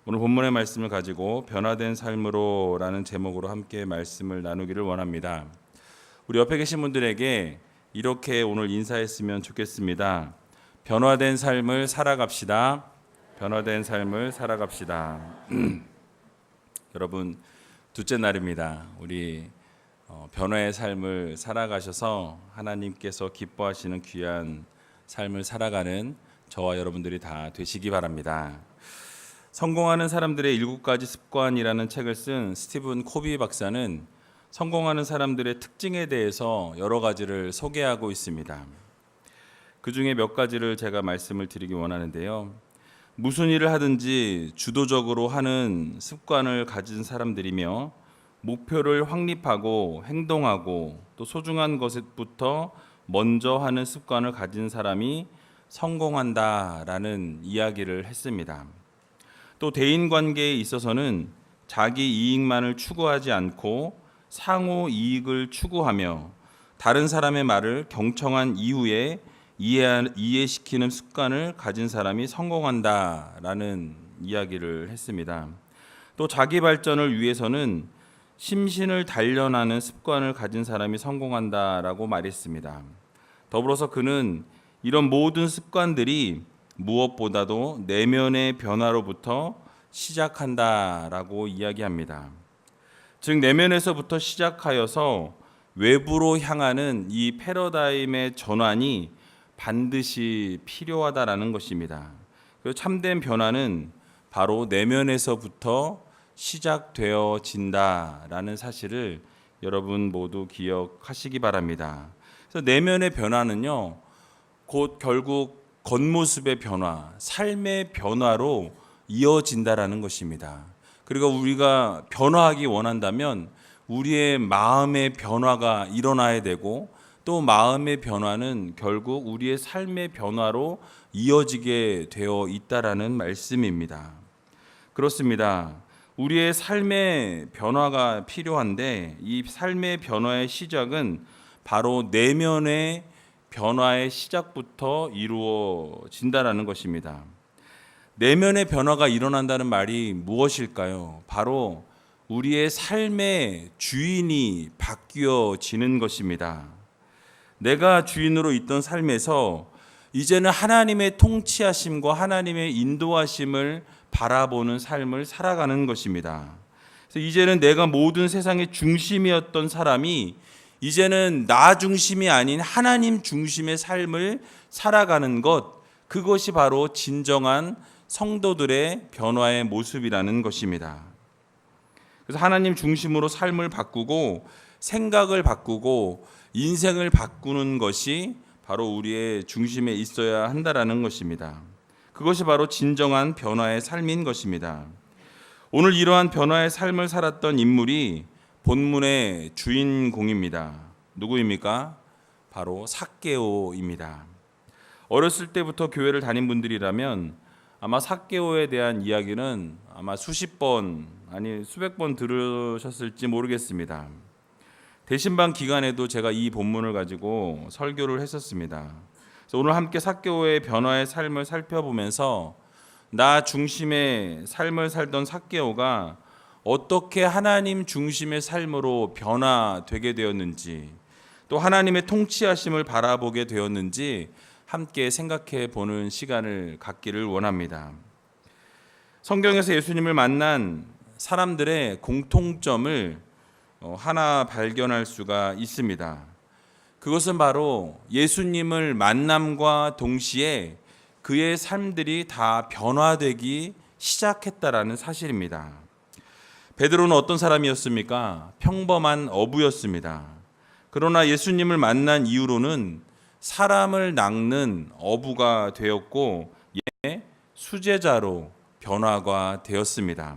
오늘 본문의 말씀을 가지고 변화된 삶으로라는 제목으로 함께 말씀을 나누기를 원합니다. 우리 옆에 계신 분들에게 이렇게 오늘 인사했으면 좋겠습니다. 변화된 삶을 살아갑시다. 변화된 삶을 살아갑시다. 여러분, 둘째 날입니다. 우리 변화의 삶을 살아가셔서 하나님께서 기뻐하시는 귀한 삶을 살아가는 저와 여러분들이 다 되시기 바랍니다. 성공하는 사람들의 7가지 습관이라는 책을 쓴 스티븐 코비 박사는 성공하는 사람들의 특징에 대해서 여러 가지를 소개하고 있습니다. 그 중에 몇 가지를 제가 말씀을 드리기 원하는데요. 무슨 일을 하든지 주도적으로 하는 습관을 가진 사람들이며 목표를 확립하고 행동하고 또 소중한 것부터 먼저 하는 습관을 가진 사람이 성공한다라는 이야기를 했습니다. 또 대인관계에 있어서는 자기 이익만을 추구하지 않고 상호 이익을 추구하며 다른 사람의 말을 경청한 이후에 이해시키는 습관을 가진 사람이 성공한다라는 이야기를 했습니다. 또 자기 발전을 위해서는 심신을 단련하는 습관을 가진 사람이 성공한다라고 말했습니다. 더불어서 그는 이런 모든 습관들이 무엇보다도 내면의 변화로부터 시작한다라고 이야기합니다. 즉 내면에서부터 시작하여서 외부로 향하는 이 패러다임의 전환이 반드시 필요하다라는 것입니다. 그래서 참된 변화는 바로 내면에서부터 시작되어진다라는 사실을 여러분 모두 기억하시기 바랍니다. 그래서 내면의 변화는요, 곧 결국 겉모습의 변화, 삶의 변화로 이어진다라는 것입니다. 그리고 우리가 변화하기 원한다면 우리의 마음의 변화가 일어나야 되고 또 마음의 변화는 결국 우리의 삶의 변화로 이어지게 되어 있다라는 말씀입니다. 그렇습니다. 우리의 삶의 변화가 필요한데 이 삶의 변화의 시작은 바로 내면의 변화의 시작부터 이루어진다라는 것입니다. 내면의 변화가 일어난다는 말이 무엇일까요? 바로 우리의 삶의 주인이 바뀌어지는 것입니다. 내가 주인으로 있던 삶에서 이제는 하나님의 통치하심과 하나님의 인도하심을 바라보는 삶을 살아가는 것입니다. 그래서 이제는 내가 모든 세상의 중심이었던 사람이 이제는 나 중심이 아닌 하나님 중심의 삶을 살아가는 것, 그것이 바로 진정한 성도들의 변화의 모습이라는 것입니다. 그래서 하나님 중심으로 삶을 바꾸고 생각을 바꾸고 인생을 바꾸는 것이 바로 우리의 중심에 있어야 한다라는 것입니다. 그것이 바로 진정한 변화의 삶인 것입니다. 오늘 이러한 변화의 삶을 살았던 인물이 본문의 주인공입니다. 누구입니까? 바로 삭개오입니다. 어렸을 때부터 교회를 다닌 분들이라면 아마 삭개오에 대한 이야기는 아마 수십 번 아니 수백 번 들으셨을지 모르겠습니다. 대신방 기간에도 제가 이 본문을 가지고 설교를 했었습니다. 그래서 오늘 함께 삭개오의 변화의 삶을 살펴보면서 나 중심의 삶을 살던 삭개오가 어떻게 하나님 중심의 삶으로 변화되게 되었는지 또 하나님의 통치하심을 바라보게 되었는지 함께 생각해 보는 시간을 갖기를 원합니다. 성경에서 예수님을 만난 사람들의 공통점을 하나 발견할 수가 있습니다. 그것은 바로 예수님을 만남과 동시에 그의 삶들이 다 변화되기 시작했다라는 사실입니다. 베드로는 어떤 사람이었습니까? 평범한 어부였습니다. 그러나 예수님을 만난 이후로는 사람을 낚는 어부가 되었고 수제자로 변화가 되었습니다.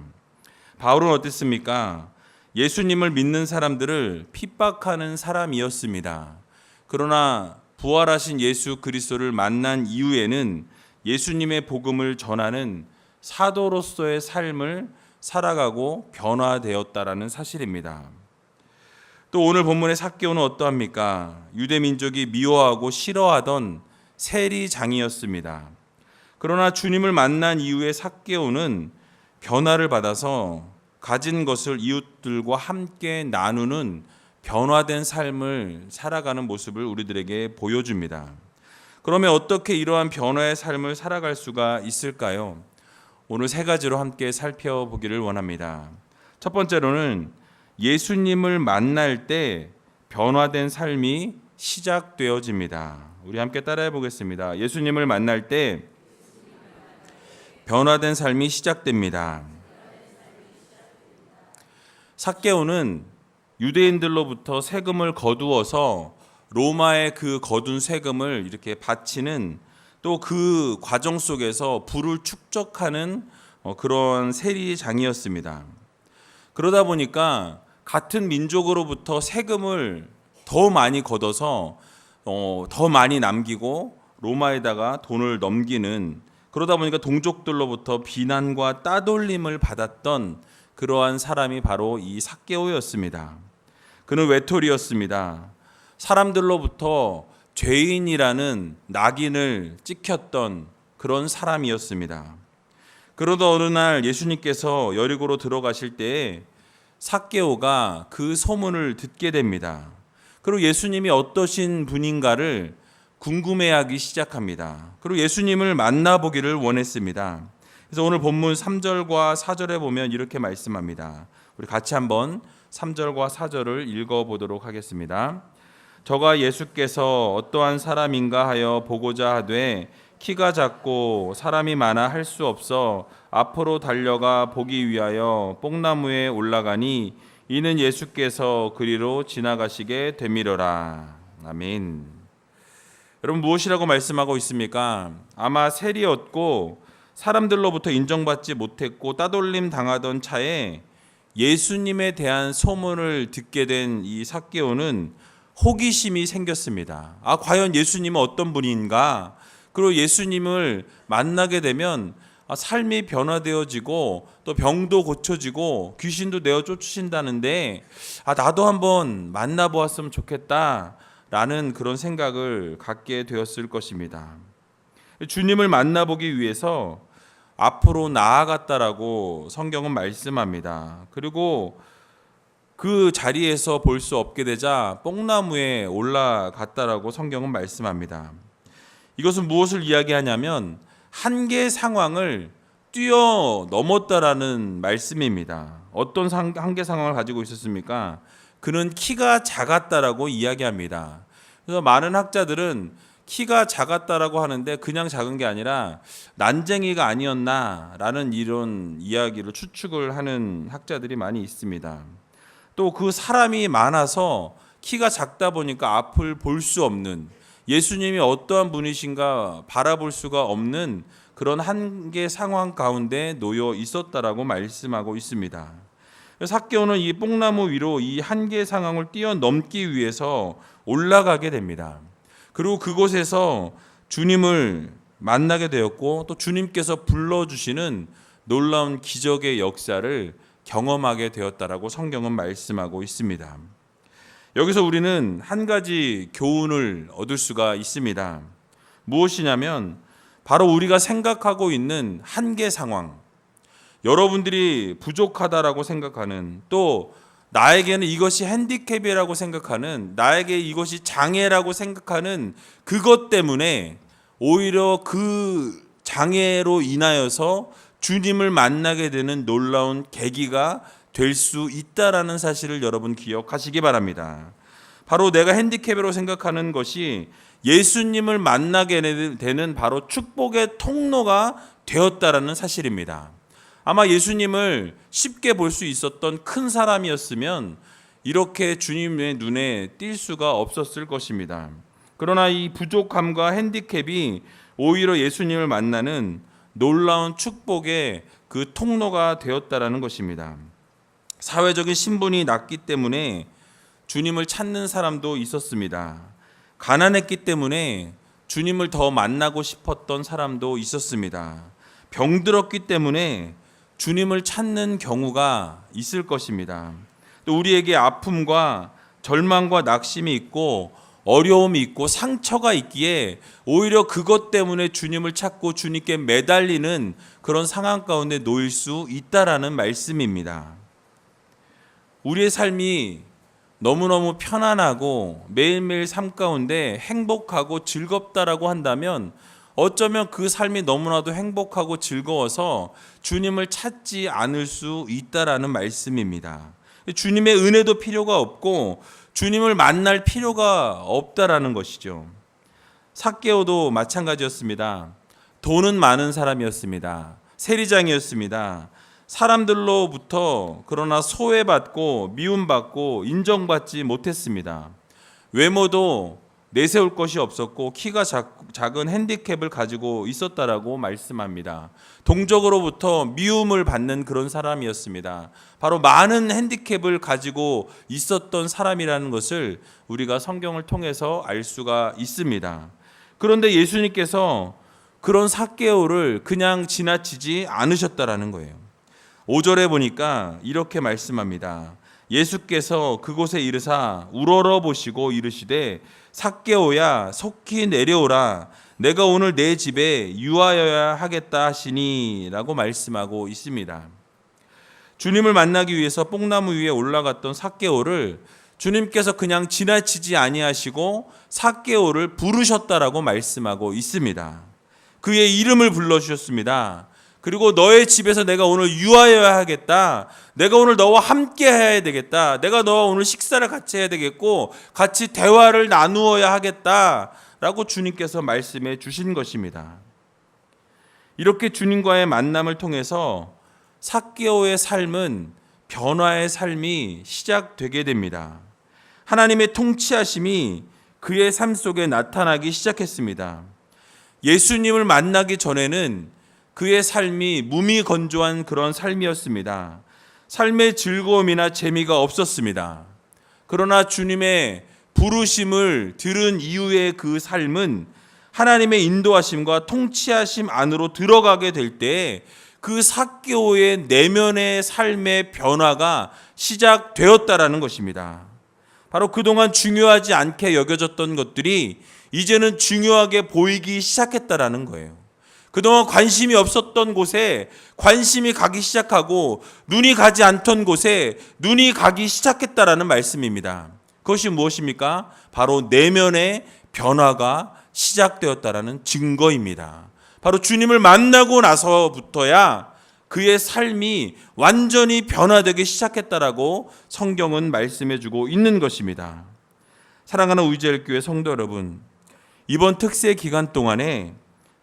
바울은 어땠습니까? 예수님을 믿는 사람들을 핍박하는 사람이었습니다. 그러나 부활하신 예수 그리스도를 만난 이후에는 예수님의 복음을 전하는 사도로서의 삶을 살아가고 변화되었다라는 사실입니다. 또 오늘 본문의 삭개오는 어떠합니까? 유대 민족이 미워하고 싫어하던 세리장이었습니다. 그러나 주님을 만난 이후에 삭개오는 변화를 받아서 가진 것을 이웃들과 함께 나누는 변화된 삶을 살아가는 모습을 우리들에게 보여줍니다. 그러면 어떻게 이러한 변화의 삶을 살아갈 수가 있을까요? 오늘 세 가지로 함께 살펴보기를 원합니다. 첫 번째로는 예수님을 만날 때 변화된 삶이 시작되어집니다. 우리 함께 따라해 보겠습니다. 예수님을 만날 때 변화된 삶이 시작됩니다. 삭개오는 유대인들로부터 세금을 거두어서 로마의 그 거둔 세금을 이렇게 바치는, 또 그 과정 속에서 부를 축적하는 그런 세리장이었습니다. 그러다 보니까 같은 민족으로부터 세금을 더 많이 걷어서 더 많이 남기고 로마에다가 돈을 넘기는, 그러다 보니까 동족들로부터 비난과 따돌림을 받았던 그러한 사람이 바로 이 삭개오였습니다. 그는 외톨이였습니다. 사람들로부터 죄인이라는 낙인을 찍혔던 그런 사람이었습니다. 그러다 어느 날 예수님께서 여리고로 들어가실 때에 삭개오가 그 소문을 듣게 됩니다. 그리고 예수님이 어떠신 분인가를 궁금해하기 시작합니다. 그리고 예수님을 만나보기를 원했습니다. 그래서 오늘 본문 3절과 4절에 보면 이렇게 말씀합니다. 우리 같이 한번 3절과 4절을 읽어보도록 하겠습니다. 저가 예수께서 어떠한 사람인가 하여 보고자 하되 키가 작고 사람이 많아 할 수 없어 앞으로 달려가 보기 위하여 뽕나무에 올라가니 이는 예수께서 그리로 지나가시게 되미러라. 아멘. 여러분, 무엇이라고 말씀하고 있습니까? 아마 세리였고 사람들로부터 인정받지 못했고 따돌림 당하던 차에 예수님에 대한 소문을 듣게 된 이 삭개오는 호기심이 생겼습니다. 과연 예수님은 어떤 분인가? 그리고 예수님을 만나게 되면 삶이 변화되어지고 또 병도 고쳐지고 귀신도 내어 쫓으신다는데 나도 한번 만나보았으면 좋겠다라는 그런 생각을 갖게 되었을 것입니다. 주님을 만나보기 위해서 앞으로 나아갔다라고 성경은 말씀합니다. 그리고 그 자리에서 볼 수 없게 되자 뽕나무에 올라갔다라고 성경은 말씀합니다. 이것은 무엇을 이야기하냐면 한계 상황을 뛰어넘었다라는 말씀입니다. 어떤 한계 상황을 가지고 있었습니까? 그는 키가 작았다라고 이야기합니다. 그래서 많은 학자들은 키가 작았다라고 하는데 그냥 작은 게 아니라 난쟁이가 아니었나라는 이런 이야기를 추측을 하는 학자들이 많이 있습니다. 또 그 사람이 많아서 키가 작다 보니까 앞을 볼 수 없는, 예수님이 어떠한 분이신가 바라볼 수가 없는 그런 한계 상황 가운데 놓여 있었다라고 말씀하고 있습니다. 삭개오는 이 뽕나무 위로 이 한계 상황을 뛰어넘기 위해서 올라가게 됩니다. 그리고 그곳에서 주님을 만나게 되었고 또 주님께서 불러주시는 놀라운 기적의 역사를 경험하게 되었다라고 성경은 말씀하고 있습니다. 여기서 우리는 한 가지 교훈을 얻을 수가 있습니다. 무엇이냐면 바로 우리가 생각하고 있는 한계 상황, 여러분들이 부족하다라고 생각하는, 또 나에게는 이것이 핸디캡이라고 생각하는, 나에게 이것이 장애라고 생각하는 그것 때문에 오히려 그 장애로 인하여서 주님을 만나게 되는 놀라운 계기가 될 수 있다라는 사실을 여러분 기억하시기 바랍니다. 바로 내가 핸디캡으로 생각하는 것이 예수님을 만나게 되는 바로 축복의 통로가 되었다라는 사실입니다. 아마 예수님을 쉽게 볼 수 있었던 큰 사람이었으면 이렇게 주님의 눈에 띌 수가 없었을 것입니다. 그러나 이 부족함과 핸디캡이 오히려 예수님을 만나는 놀라운 축복의 그 통로가 되었다라는 것입니다. 사회적인 신분이 낮기 때문에 주님을 찾는 사람도 있었습니다. 가난했기 때문에 주님을 더 만나고 싶었던 사람도 있었습니다. 병들었기 때문에 주님을 찾는 경우가 있을 것입니다. 또 우리에게 아픔과 절망과 낙심이 있고 어려움이 있고 상처가 있기에 오히려 그것 때문에 주님을 찾고 주님께 매달리는 그런 상황 가운데 놓일 수 있다라는 말씀입니다. 우리의 삶이 너무너무 편안하고 매일매일 삶 가운데 행복하고 즐겁다라고 한다면 어쩌면 그 삶이 너무나도 행복하고 즐거워서 주님을 찾지 않을 수 있다라는 말씀입니다. 주님의 은혜도 필요가 없고 주님을 만날 필요가 없다라는 것이죠. 삭개오도 마찬가지였습니다. 돈은 많은 사람이었습니다. 세리장이었습니다. 사람들로부터 그러나 소외받고 미움받고 인정받지 못했습니다. 외모도 내세울 것이 없었고 키가 작은 핸디캡을 가지고 있었다라고 말씀합니다. 동족으로부터 미움을 받는 그런 사람이었습니다. 바로 많은 핸디캡을 가지고 있었던 사람이라는 것을 우리가 성경을 통해서 알 수가 있습니다. 그런데 예수님께서 그런 삭개오를 그냥 지나치지 않으셨다라는 거예요. 5절에 보니까 이렇게 말씀합니다. 예수께서 그곳에 이르사 우러러 보시고 이르시되 삭개오야 속히 내려오라 내가 오늘 내 집에 유하여야 하겠다 하시니 라고 말씀하고 있습니다. 주님을 만나기 위해서 뽕나무 위에 올라갔던 삭개오를 주님께서 그냥 지나치지 아니하시고 삭개오를 부르셨다라고 말씀하고 있습니다. 그의 이름을 불러주셨습니다. 그리고 너의 집에서 내가 오늘 유하여야 하겠다. 내가 오늘 너와 함께 해야 되겠다. 내가 너와 오늘 식사를 같이 해야 되겠고 같이 대화를 나누어야 하겠다. 라고 주님께서 말씀해 주신 것입니다. 이렇게 주님과의 만남을 통해서 삭개오의 삶은 변화의 삶이 시작되게 됩니다. 하나님의 통치하심이 그의 삶 속에 나타나기 시작했습니다. 예수님을 만나기 전에는 그의 삶이 무미건조한 그런 삶이었습니다. 삶의 즐거움이나 재미가 없었습니다. 그러나 주님의 부르심을 들은 이후의 그 삶은 하나님의 인도하심과 통치하심 안으로 들어가게 될 때 그 삭개오의 내면의 삶의 변화가 시작되었다라는 것입니다. 바로 그동안 중요하지 않게 여겨졌던 것들이 이제는 중요하게 보이기 시작했다라는 거예요. 그동안 관심이 없었던 곳에 관심이 가기 시작하고 눈이 가지 않던 곳에 눈이 가기 시작했다라는 말씀입니다. 그것이 무엇입니까? 바로 내면의 변화가 시작되었다라는 증거입니다. 바로 주님을 만나고 나서부터야 그의 삶이 완전히 변화되기 시작했다라고 성경은 말씀해주고 있는 것입니다. 사랑하는 우이제일교회 성도 여러분, 이번 특세 기간 동안에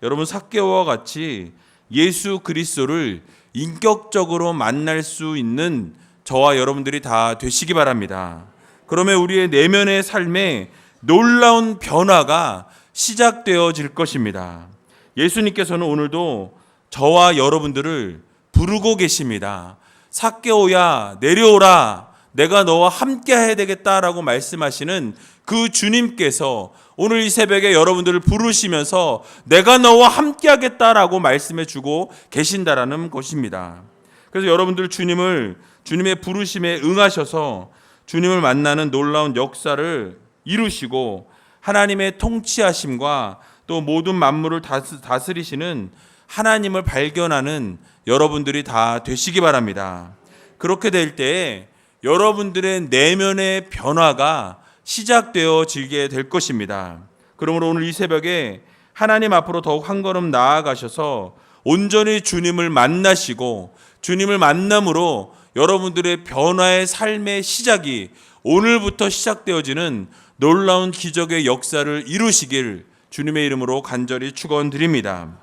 여러분 삭개오와 같이 예수 그리스도를 인격적으로 만날 수 있는 저와 여러분들이 다 되시기 바랍니다. 그러면 우리의 내면의 삶에 놀라운 변화가 시작되어질 것입니다. 예수님께서는 오늘도 저와 여러분들을 부르고 계십니다. 삭개오야 내려오라 내가 너와 함께 해야 되겠다라고 말씀하시는 그 주님께서 오늘 이 새벽에 여러분들을 부르시면서 내가 너와 함께 하겠다라고 말씀해 주고 계신다라는 것입니다. 그래서 여러분들 주님의 부르심에 응하셔서 주님을 만나는 놀라운 역사를 이루시고 하나님의 통치하심과 또 모든 만물을 다스리시는 하나님을 발견하는 여러분들이 다 되시기 바랍니다. 그렇게 될 때 여러분들의 내면의 변화가 시작되어지게 될 것입니다. 그러므로 오늘 이 새벽에 하나님 앞으로 더욱 한 걸음 나아가셔서 온전히 주님을 만나시고 주님을 만남으로 여러분들의 변화의 삶의 시작이 오늘부터 시작되어지는 놀라운 기적의 역사를 이루시길 주님의 이름으로 간절히 축원드립니다.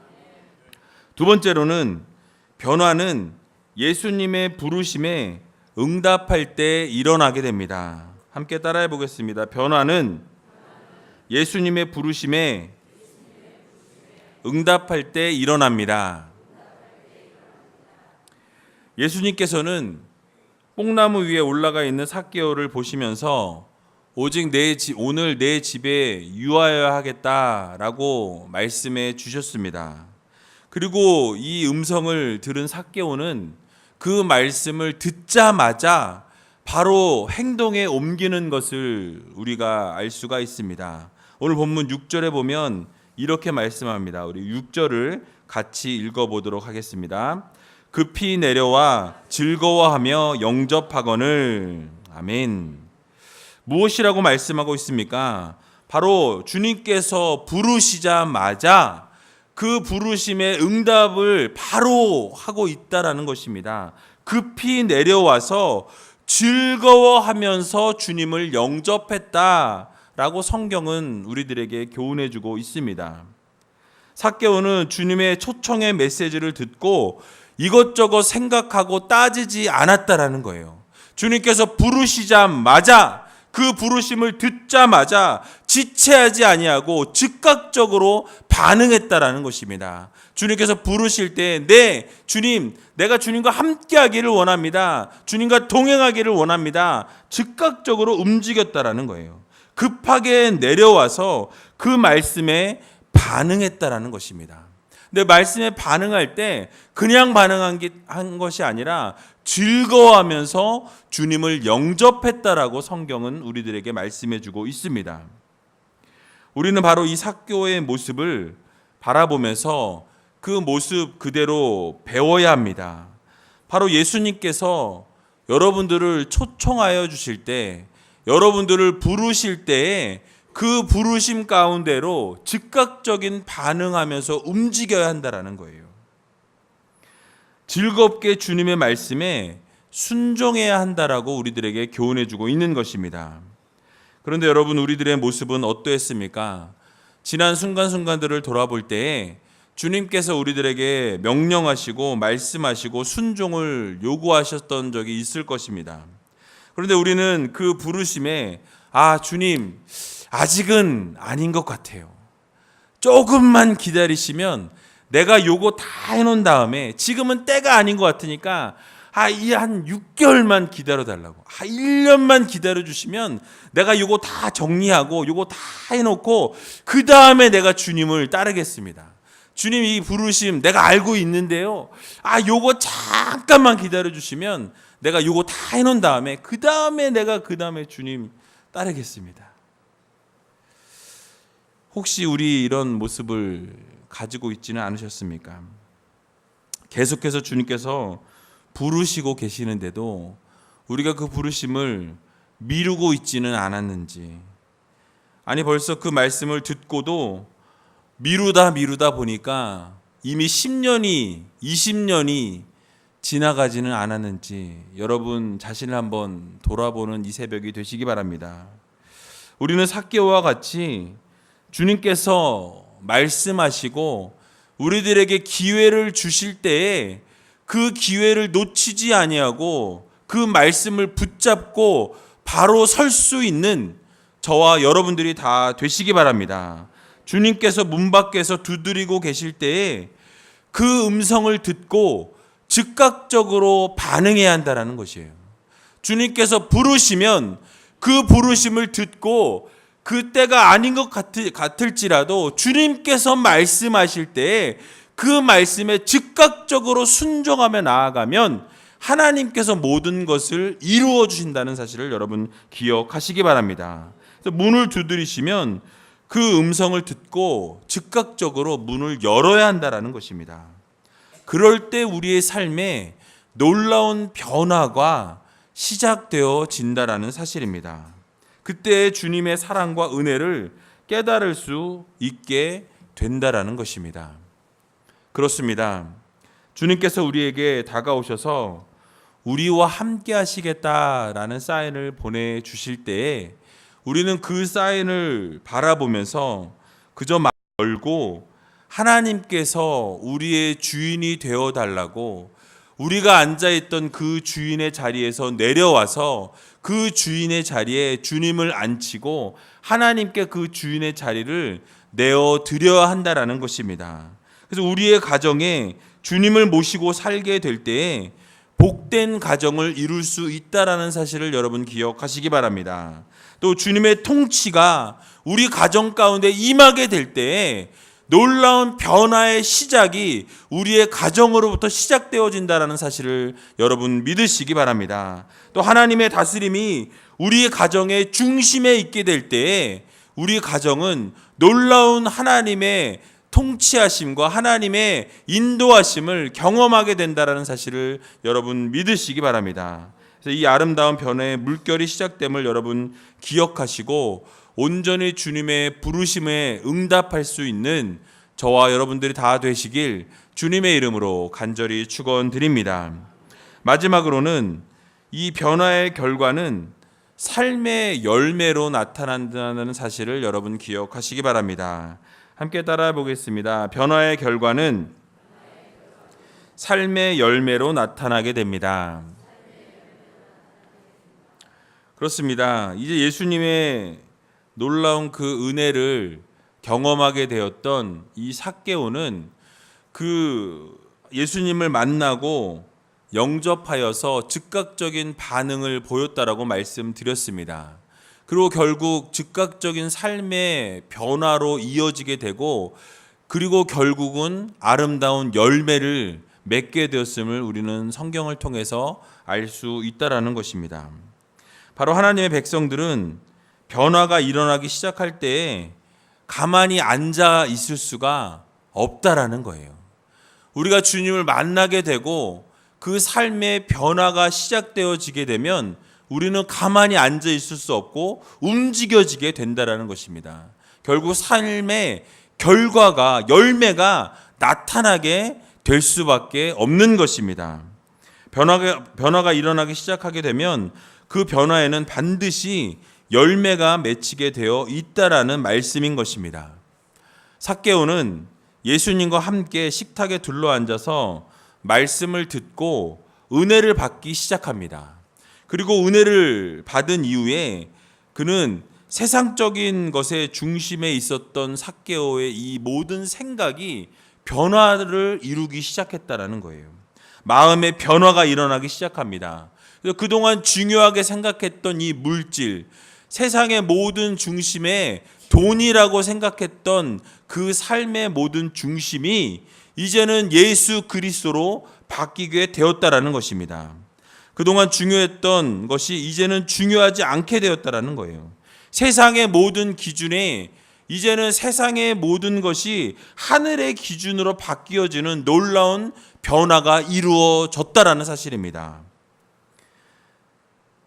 두 번째로는 변화는 예수님의 부르심에 응답할 때 일어나게 됩니다. 함께 따라해 보겠습니다. 변화는 예수님의 부르심에 응답할 때 일어납니다. 예수님께서는 뽕나무 위에 올라가 있는 삭개오를 보시면서 오직 오늘 내 집에 유하여야 하겠다라고 말씀해 주셨습니다. 그리고 이 음성을 들은 삭개오는 그 말씀을 듣자마자 바로 행동에 옮기는 것을 우리가 알 수가 있습니다. 오늘 본문 6절에 보면 이렇게 말씀합니다. 우리 6절을 같이 읽어보도록 하겠습니다. 급히 내려와 즐거워하며 영접하거늘. 아멘. 무엇이라고 말씀하고 있습니까? 바로 주님께서 부르시자마자 그 부르심의 응답을 바로 하고 있다라는 것입니다. 급히 내려와서 즐거워하면서 주님을 영접했다라고 성경은 우리들에게 교훈해 주고 있습니다. 삭개오는 주님의 초청의 메시지를 듣고 이것저것 생각하고 따지지 않았다라는 거예요. 주님께서 부르시자마자 그 부르심을 듣자마자 지체하지 아니하고 즉각적으로 반응했다라는 것입니다. 주님께서 부르실 때 네, 주님, 내가 주님과 함께하기를 원합니다. 주님과 동행하기를 원합니다. 즉각적으로 움직였다라는 거예요. 급하게 내려와서 그 말씀에 반응했다라는 것입니다. 근데 말씀에 반응할 때 그냥 반응한 것이 아니라 즐거워하면서 주님을 영접했다라고 성경은 우리들에게 말씀해주고 있습니다. 우리는 바로 이 삭개오의 모습을 바라보면서 그 모습 그대로 배워야 합니다. 바로 예수님께서 여러분들을 초청하여 주실 때, 여러분들을 부르실 때에 그 부르심 가운데로 즉각적인 반응하면서 움직여야 한다라는 거예요. 즐겁게 주님의 말씀에 순종해야 한다라고 우리들에게 교훈해 주고 있는 것입니다. 그런데 여러분, 우리들의 모습은 어떠했습니까? 지난 순간순간들을 돌아볼 때에 주님께서 우리들에게 명령하시고 말씀하시고 순종을 요구하셨던 적이 있을 것입니다. 그런데 우리는 그 부르심에 주님, 아직은 아닌 것 같아요. 조금만 기다리시면 내가 요거 다 해놓은 다음에 지금은 때가 아닌 것 같으니까 이 한 6개월만 기다려달라고, 1년만 기다려주시면 내가 요거 다 정리하고 요거 다 해놓고 그 다음에 내가 주님을 따르겠습니다. 주님, 이 부르심 내가 알고 있는데요, 요거 잠깐만 기다려주시면 내가 요거 다 해놓은 다음에 그 다음에 주님 따르겠습니다. 혹시 우리 이런 모습을 가지고 있지는 않으셨습니까? 계속해서 주님께서 부르시고 계시는데도 우리가 그 부르심을 미루고 있지는 않았는지, 아니 벌써 그 말씀을 듣고도 미루다 보니까 이미 10년이 20년이 지나가지는 않았는지 여러분 자신을 한번 돌아보는 이 새벽이 되시기 바랍니다. 우리는 삭개오와 같이 주님께서 말씀하시고 우리들에게 기회를 주실 때에 그 기회를 놓치지 아니하고 그 말씀을 붙잡고 바로 설 수 있는 저와 여러분들이 다 되시기 바랍니다. 주님께서 문 밖에서 두드리고 계실 때에 그 음성을 듣고 즉각적으로 반응해야 한다는 것이에요. 주님께서 부르시면 그 부르심을 듣고 그때가 아닌 것 같을지라도 주님께서 말씀하실 때 그 말씀에 즉각적으로 순종하며 나아가면 하나님께서 모든 것을 이루어 주신다는 사실을 여러분 기억하시기 바랍니다. 그래서 문을 두드리시면 그 음성을 듣고 즉각적으로 문을 열어야 한다는 것입니다. 그럴 때 우리의 삶에 놀라운 변화가 시작되어진다는 사실입니다. 그때 주님의 사랑과 은혜를 깨달을 수 있게 된다라는 것입니다. 그렇습니다. 주님께서 우리에게 다가오셔서 우리와 함께 하시겠다라는 사인을 보내주실 때에 우리는 그 사인을 바라보면서 그저 마음 열고 하나님께서 우리의 주인이 되어달라고, 우리가 앉아있던 그 주인의 자리에서 내려와서 그 주인의 자리에 주님을 앉히고 하나님께 그 주인의 자리를 내어드려야 한다라는 것입니다. 그래서 우리의 가정에 주님을 모시고 살게 될 때에 복된 가정을 이룰 수 있다라는 사실을 여러분 기억하시기 바랍니다. 또 주님의 통치가 우리 가정 가운데 임하게 될 때에 놀라운 변화의 시작이 우리의 가정으로부터 시작되어진다는 사실을 여러분 믿으시기 바랍니다. 또 하나님의 다스림이 우리의 가정의 중심에 있게 될 때에 우리 가정은 놀라운 하나님의 통치하심과 하나님의 인도하심을 경험하게 된다는 사실을 여러분 믿으시기 바랍니다. 그래서 이 아름다운 변화의 물결이 시작됨을 여러분 기억하시고 온전히 주님의 부르심에 응답할 수 있는 저와 여러분들이 다 되시길 주님의 이름으로 간절히 축원드립니다. 마지막으로는 이 변화의 결과는 삶의 열매로 나타난다는 사실을 여러분 기억하시기 바랍니다. 함께 따라해 보겠습니다. 변화의 결과는 삶의 열매로 나타나게 됩니다. 그렇습니다. 이제 예수님의 놀라운 그 은혜를 경험하게 되었던 이 삭개오는 그 예수님을 만나고 영접하여서 즉각적인 반응을 보였다라고 말씀드렸습니다. 그리고 결국 즉각적인 삶의 변화로 이어지게 되고 그리고 결국은 아름다운 열매를 맺게 되었음을 우리는 성경을 통해서 알 수 있다라는 것입니다. 바로 하나님의 백성들은 변화가 일어나기 시작할 때에 가만히 앉아 있을 수가 없다라는 거예요. 우리가 주님을 만나게 되고 그 삶의 변화가 시작되어지게 되면 우리는 가만히 앉아 있을 수 없고 움직여지게 된다라는 것입니다. 결국 삶의 결과가 열매가 나타나게 될 수밖에 없는 것입니다. 변화가 일어나기 시작하게 되면 그 변화에는 반드시 열매가 맺히게 되어 있다라는 말씀인 것입니다. 삭개오는 예수님과 함께 식탁에 둘러앉아서 말씀을 듣고 은혜를 받기 시작합니다. 그리고 은혜를 받은 이후에 그는 세상적인 것의 중심에 있었던 삭개오의 이 모든 생각이 변화를 이루기 시작했다라는 거예요. 마음의 변화가 일어나기 시작합니다. 그래서 그동안 중요하게 생각했던 이 물질, 세상의 모든 중심에 돈이라고 생각했던 그 삶의 모든 중심이 이제는 예수 그리스도로 바뀌게 되었다라는 것입니다. 그동안 중요했던 것이 이제는 중요하지 않게 되었다라는 거예요. 세상의 모든 기준에 이제는 세상의 모든 것이 하늘의 기준으로 바뀌어지는 놀라운 변화가 이루어졌다라는 사실입니다.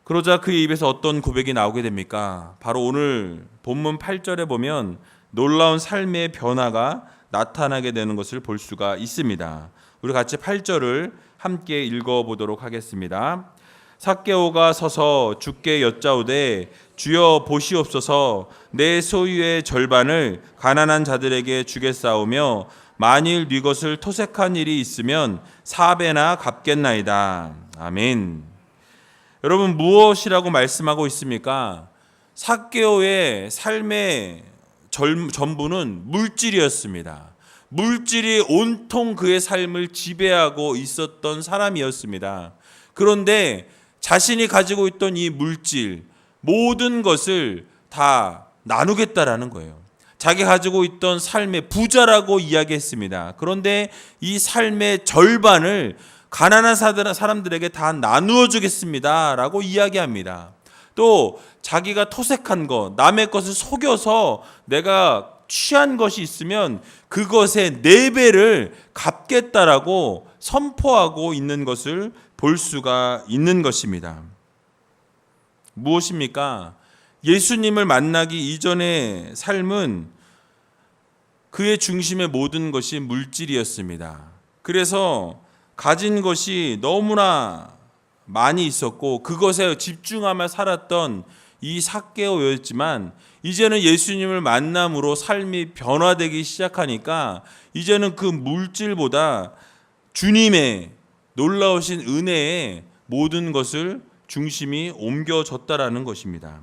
그러자 그의 입에서 어떤 고백이 나오게 됩니까? 바로 오늘 본문 8절에 보면 놀라운 삶의 변화가 나타나게 되는 것을 볼 수가 있습니다. 우리 같이 8절을 함께 읽어보도록 하겠습니다. 삭개오가 서서 주께 여짜오되 주여 보시옵소서 내 소유의 절반을 가난한 자들에게 주겠사오며 만일 네 것을 토색한 일이 있으면 4배나 갚겠나이다. 아멘. 여러분 무엇이라고 말씀하고 있습니까? 삭개오의 삶의 전부는 물질이었습니다. 물질이 온통 그의 삶을 지배하고 있었던 사람이었습니다. 그런데 자신이 가지고 있던 이 물질, 모든 것을 다 나누겠다라는 거예요. 자기 가지고 있던 삶의 부자라고 이야기했습니다. 그런데 이 삶의 절반을 가난한 사람들에게 다 나누어 주겠습니다 라고 이야기합니다. 또 자기가 토색한 것, 남의 것을 속여서 내가 취한 것이 있으면 그것의 4배를 갚겠다라고 선포하고 있는 것을 볼 수가 있는 것입니다. 무엇입니까? 예수님을 만나기 이전의 삶은 그의 중심의 모든 것이 물질이었습니다. 그래서 가진 것이 너무나 많이 있었고 그것에 집중하며 살았던 이 삭개오였지만 이제는 예수님을 만남으로 삶이 변화되기 시작하니까 이제는 그 물질보다 주님의 놀라우신 은혜에 모든 것을 중심이 옮겨졌다라는 것입니다.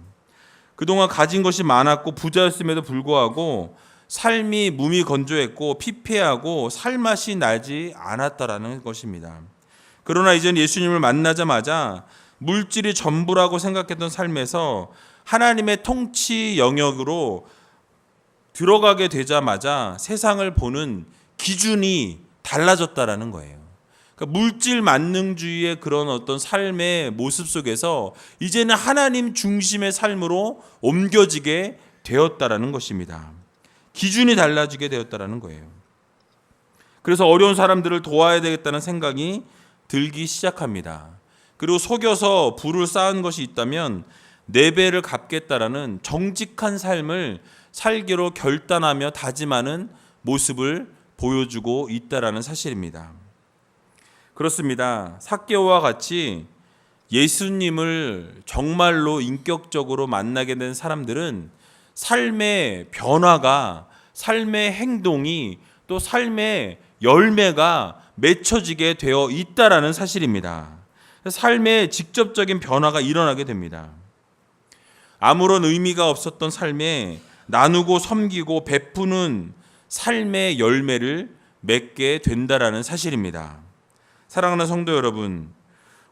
그동안 가진 것이 많았고 부자였음에도 불구하고 삶이 몸이 건조했고 피폐하고 살맛이 나지 않았다라는 것입니다. 그러나 이제는 예수님을 만나자마자 물질이 전부라고 생각했던 삶에서 하나님의 통치 영역으로 들어가게 되자마자 세상을 보는 기준이 달라졌다라는 거예요. 그러니까 물질 만능주의의 그런 어떤 삶의 모습 속에서 이제는 하나님 중심의 삶으로 옮겨지게 되었다라는 것입니다. 기준이 달라지게 되었다라는 거예요. 그래서 어려운 사람들을 도와야 되겠다는 생각이 들기 시작합니다. 그리고 속여서 부를 쌓은 것이 있다면 4배를 갚겠다라는 정직한 삶을 살기로 결단하며 다짐하는 모습을 보여주고 있다라는 사실입니다. 그렇습니다. 삭개오와 같이 예수님을 정말로 인격적으로 만나게 된 사람들은 삶의 변화가, 삶의 행동이, 또 삶의 열매가 맺혀지게 되어 있다라는 사실입니다. 삶의 직접적인 변화가 일어나게 됩니다. 아무런 의미가 없었던 삶에 나누고 섬기고 베푸는 삶의 열매를 맺게 된다라는 사실입니다. 사랑하는 성도 여러분,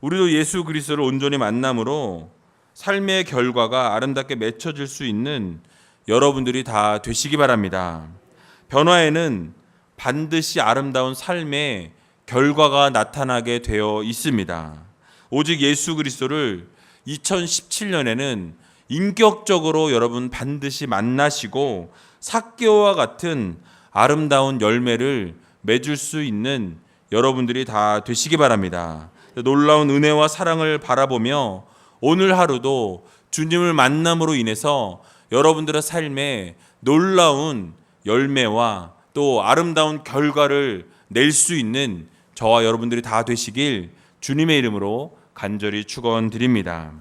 우리도 예수 그리스도를 온전히 만남으로 삶의 결과가 아름답게 맺혀질 수 있는 여러분들이 다 되시기 바랍니다. 변화에는 반드시 아름다운 삶의 결과가 나타나게 되어 있습니다. 오직 예수 그리스도를 2017년에는 인격적으로 여러분 반드시 만나시고 삭개오와 같은 아름다운 열매를 맺을 수 있는 여러분들이 다 되시기 바랍니다. 놀라운 은혜와 사랑을 바라보며 오늘 하루도 주님을 만남으로 인해서 여러분들의 삶에 놀라운 열매와 또 아름다운 결과를 낼 수 있는 저와 여러분들이 다 되시길 주님의 이름으로 간절히 축원드립니다.